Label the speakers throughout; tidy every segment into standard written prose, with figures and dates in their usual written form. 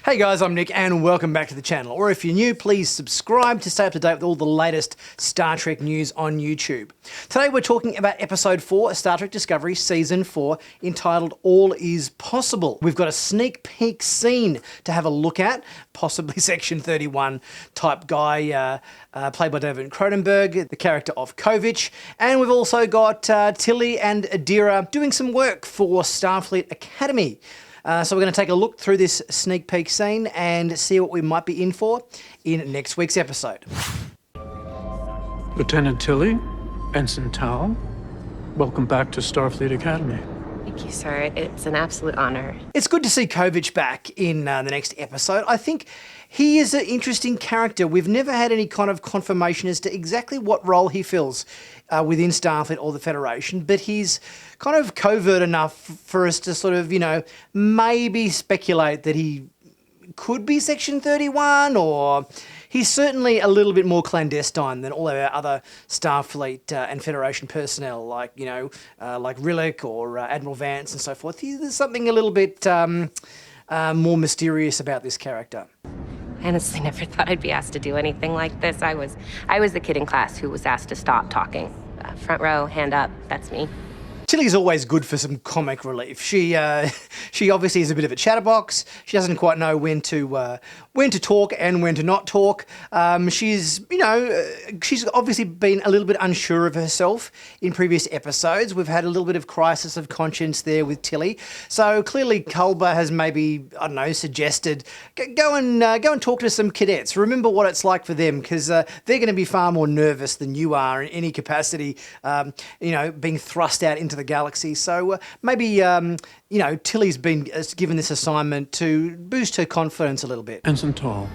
Speaker 1: Hey guys, I'm Nick and welcome back to the channel. Or if you're new, please subscribe to stay up to date with all the latest Star Trek news on YouTube. Today we're talking about episode 4 of Star Trek Discovery Season 4 entitled All Is Possible. We've got a sneak peek scene to have a look at, possibly Section 31 type guy played by David Cronenberg, the character of Kovich. And we've also got Tilly and Adira doing some work for Starfleet Academy. So we're going to take a look through this sneak peek scene and see what we might be in for in next week's episode.
Speaker 2: Lieutenant Tilly, Ensign Tao, welcome back to Starfleet Academy.
Speaker 3: Thank you, sir. It's an absolute honor.
Speaker 1: It's good to see Kovich back in the next episode. I think he is an interesting character. We've never had any kind of confirmation as to exactly what role he fills within Starfleet or the Federation, but he's kind of covert enough for us to sort of, maybe speculate that he could be Section 31, or he's certainly a little bit more clandestine than all of our other Starfleet and Federation personnel, like Rillick or Admiral Vance and so forth. There's something a little bit more mysterious about this character.
Speaker 3: I honestly never thought I'd be asked to do anything like this. I was the kid in class who was asked to stop talking. Front row, hand up, that's me.
Speaker 1: Tilly's always good for some comic relief. She obviously is a bit of a chatterbox. She doesn't quite know when to talk and when to not talk. She's obviously been a little bit unsure of herself in previous episodes. We've had a little bit of crisis of conscience there with Tilly. So clearly Culber has maybe, suggested go and talk to some cadets. Remember what it's like for them, because they're going to be far more nervous than you are in any capacity. Being thrust out into the galaxy. So maybe Tilly's been given this assignment to boost her confidence a little bit.
Speaker 2: Ensign Tall,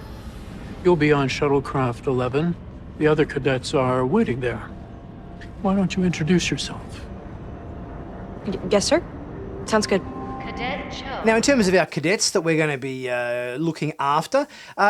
Speaker 2: you'll be on Shuttlecraft 11. The other cadets are waiting there. Why don't you introduce yourself?
Speaker 3: Yes, sir. Sounds good.
Speaker 1: Now, in terms of our cadets that we're going to be looking after,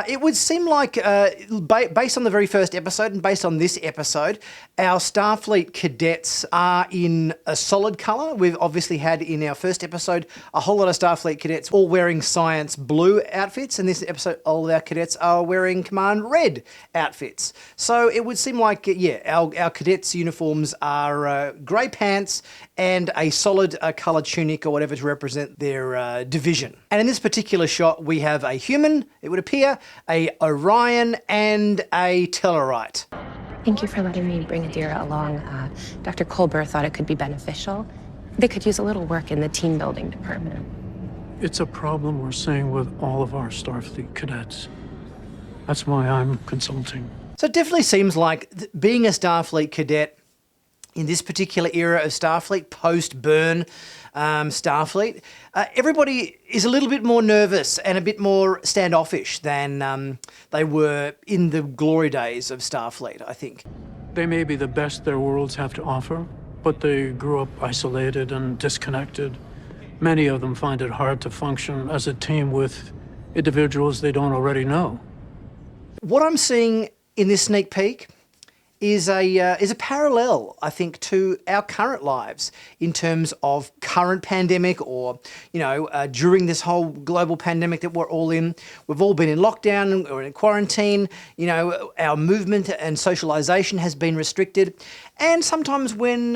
Speaker 1: it would seem like, based on the very first episode and based on this episode, our Starfleet cadets are in a solid colour. We've obviously had in our first episode a whole lot of Starfleet cadets all wearing science blue outfits, and this episode all of our cadets are wearing command red outfits. So it would seem like, our cadets' uniforms are grey pants and a solid coloured tunic or whatever to represent their division. And in this particular shot, we have a human, it would appear, a Orion, and a Tellarite.
Speaker 3: Thank you for letting me bring Adira along. Dr. Culber thought it could be beneficial. They could use a little work in the team building department.
Speaker 2: It's a problem we're seeing with all of our Starfleet cadets. That's why I'm consulting.
Speaker 1: So it definitely seems like being a Starfleet cadet in this particular era of Starfleet, post-burn Starfleet, everybody is a little bit more nervous and a bit more standoffish than they were in the glory days of Starfleet, I think.
Speaker 2: They may be the best their worlds have to offer, but they grew up isolated and disconnected. Many of them find it hard to function as a team with individuals they don't already know.
Speaker 1: What I'm seeing in this sneak peek is a parallel, I think, to our current lives in terms of current pandemic or, during this whole global pandemic that we're all in. We've all been in lockdown or in quarantine. Our movement and socialisation has been restricted. And sometimes when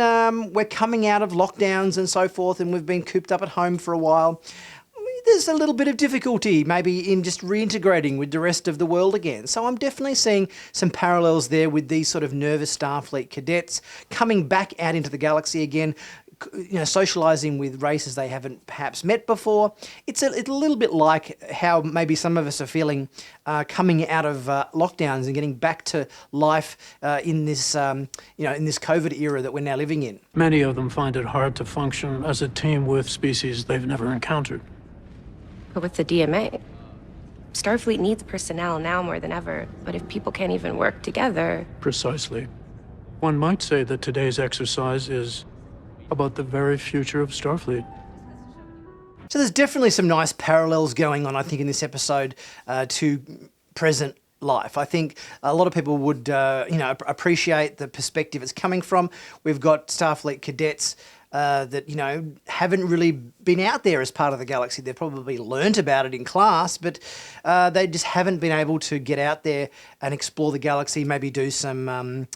Speaker 1: we're coming out of lockdowns and so forth and we've been cooped up at home for a while, there's a little bit of difficulty maybe in just reintegrating with the rest of the world again. So I'm definitely seeing some parallels there with these sort of nervous Starfleet cadets coming back out into the galaxy again, socialising with races they haven't perhaps met before. It's a little bit like how maybe some of us are feeling coming out of lockdowns and getting back to life in this, in this COVID era that we're now living in.
Speaker 2: Many of them find it hard to function as a team with species they've never encountered.
Speaker 3: But with the DMA, Starfleet needs personnel now more than ever. But if people can't even work together...
Speaker 2: Precisely. One might say that today's exercise is about the very future of Starfleet.
Speaker 1: So there's definitely some nice parallels going on, I think, in this episode to present life. I think a lot of people would, appreciate the perspective it's coming from. We've got Starfleet cadets that, you know, haven't really been out there as part of the galaxy. They've probably learnt about it in class, but they just haven't been able to get out there and explore the galaxy, maybe do some,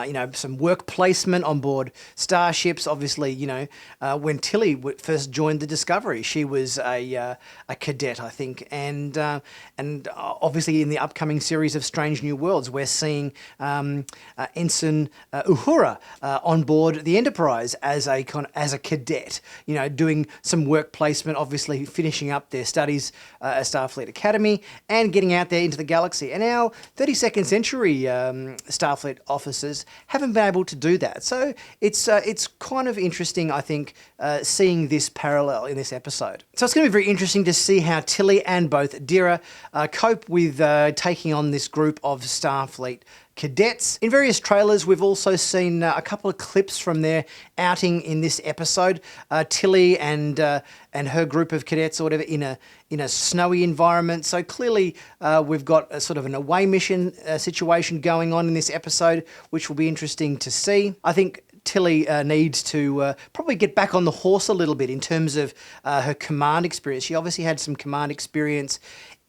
Speaker 1: you know, some work placement on board starships. Obviously, you know, when Tilly first joined the Discovery, she was a cadet, I think, and obviously in the upcoming series of Strange New Worlds, we're seeing Ensign Uhura on board the Enterprise as a cadet, you know, doing some work placement, obviously finishing up their studies at Starfleet Academy and getting out there into the galaxy. And our 32nd century Starfleet officers haven't been able to do that. So it's kind of interesting, I think, seeing this parallel in this episode. So it's going to be very interesting to see how Tilly and both Adira cope with taking on this group of Starfleet cadets. In various trailers, we've also seen a couple of clips from their outing in this episode. Tilly and her group of cadets or whatever in a snowy environment. So clearly we've got a sort of an away mission situation going on in this episode, which will be interesting to see. I think Tilly needs to probably get back on the horse a little bit in terms of her command experience. She obviously had some command experience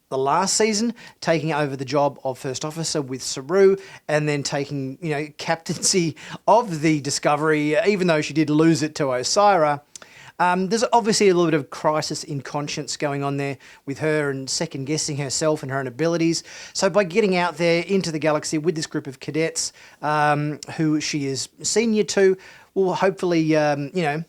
Speaker 1: the last season, taking over the job of First Officer with Saru, and then taking, you know, captaincy of the Discovery, even though she did lose it to Osira. There's obviously a little bit of crisis in conscience going on there with her and second-guessing herself and her own abilities. So by getting out there into the galaxy with this group of cadets who she is senior to, will hopefully, you know,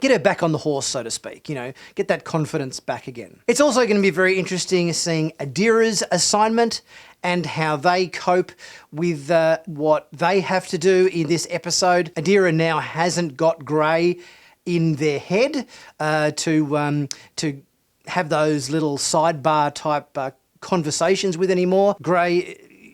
Speaker 1: get her back on the horse, so to speak, you know, get that confidence back again. It's also going to be very interesting seeing Adira's assignment and how they cope with what they have to do in this episode. Adira now hasn't got Gray in their head to have those little sidebar type conversations with anymore. Gray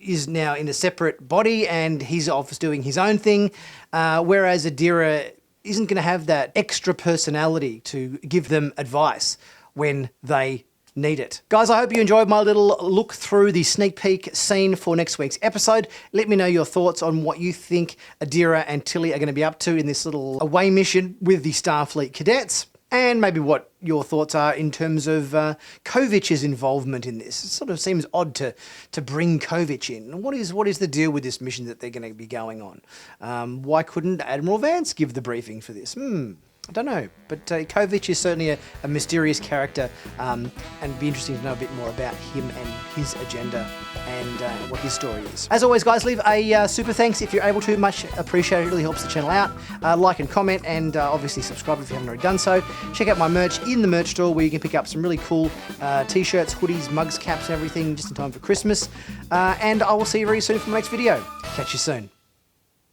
Speaker 1: is now in a separate body and he's off doing his own thing, whereas Adira isn't going to have that extra personality to give them advice when they need it. Guys, I hope you enjoyed my little look through the sneak peek scene for next week's episode. Let me know your thoughts on what you think Adira and Tilly are going to be up to in this little away mission with the Starfleet cadets, and maybe what your thoughts are in terms of Kovic's involvement in this. It sort of seems odd to bring Kovic in. What is the deal with this mission that they're going to be going on? Why couldn't Admiral Vance give the briefing for this? I don't know, but Kovic is certainly a mysterious character, and it'd be interesting to know a bit more about him and his agenda and what his story is. As always, guys, leave a super thanks if you're able to. Much appreciated. It really helps the channel out. Like and comment, and obviously subscribe if you haven't already done so. Check out my merch in the merch store where you can pick up some really cool t-shirts, hoodies, mugs, caps, and everything just in time for Christmas. And I will see you very soon for my next video. Catch you soon.